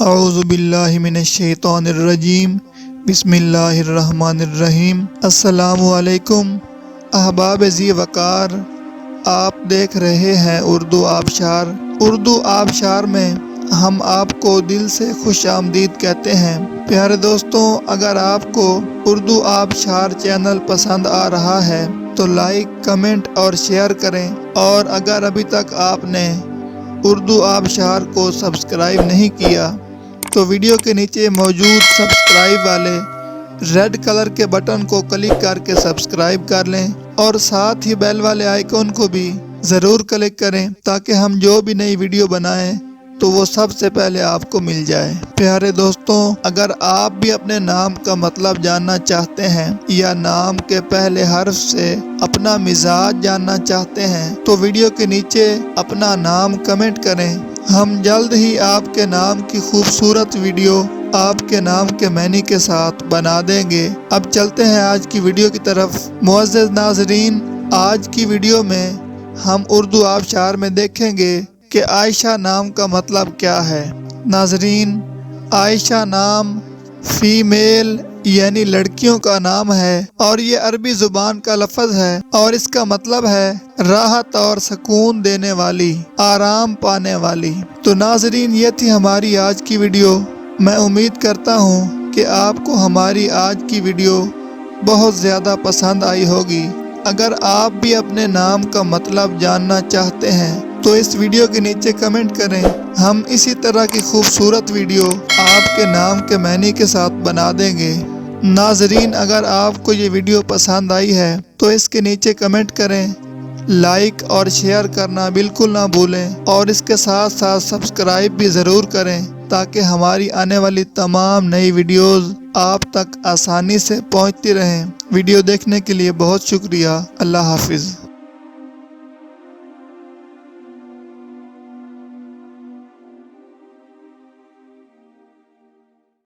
اعوذ باللہ من الشیطان الرجیم بسم اللہ الرحمن الرحیم۔ السلام علیکم احباب ذی وقار، آپ دیکھ رہے ہیں اردو آبشار۔ اردو آبشار میں ہم آپ کو دل سے خوش آمدید کہتے ہیں۔ پیارے دوستوں، اگر آپ کو اردو آبشار چینل پسند آ رہا ہے تو لائک، کمنٹ اور شیئر کریں، اور اگر ابھی تک آپ نے اردو آبشار کو سبسکرائب نہیں کیا تو ویڈیو کے نیچے موجود سبسکرائب والے ریڈ کلر کے بٹن کو کلک کر کے سبسکرائب کر لیں، اور ساتھ ہی بیل والے آئیکن کو بھی ضرور کلک کریں تاکہ ہم جو بھی نئی ویڈیو بنائیں تو وہ سب سے پہلے آپ کو مل جائے۔ پیارے دوستوں، اگر آپ بھی اپنے نام کا مطلب جاننا چاہتے ہیں یا نام کے پہلے حرف سے اپنا مزاج جاننا چاہتے ہیں تو ویڈیو کے نیچے اپنا نام کمنٹ کریں۔ ہم جلد ہی آپ کے نام کی خوبصورت ویڈیو آپ کے نام کے معنی کے ساتھ بنا دیں گے۔ اب چلتے ہیں آج کی ویڈیو کی طرف۔ معزز ناظرین، آج کی ویڈیو میں ہم اردو آبشار میں دیکھیں گے کہ عائشہ نام کا مطلب کیا ہے۔ ناظرین، عائشہ نام فیمیل یعنی لڑکیوں کا نام ہے، اور یہ عربی زبان کا لفظ ہے، اور اس کا مطلب ہے راحت اور سکون دینے والی، آرام پانے والی۔ تو ناظرین، یہ تھی ہماری آج کی ویڈیو۔ میں امید کرتا ہوں کہ آپ کو ہماری آج کی ویڈیو بہت زیادہ پسند آئی ہوگی۔ اگر آپ بھی اپنے نام کا مطلب جاننا چاہتے ہیں تو اس ویڈیو کے نیچے کمنٹ کریں۔ ہم اسی طرح کی خوبصورت ویڈیو آپ کے نام کے معنی کے ساتھ بنا دیں گے۔ ناظرین، اگر آپ کو یہ ویڈیو پسند آئی ہے تو اس کے نیچے کمنٹ کریں، لائک اور شیئر کرنا بالکل نہ بھولیں، اور اس کے ساتھ ساتھ سبسکرائب بھی ضرور کریں تاکہ ہماری آنے والی تمام نئی ویڈیوز آپ تک آسانی سے پہنچتی رہیں۔ ویڈیو دیکھنے کے لیے بہت شکریہ۔ اللہ حافظ۔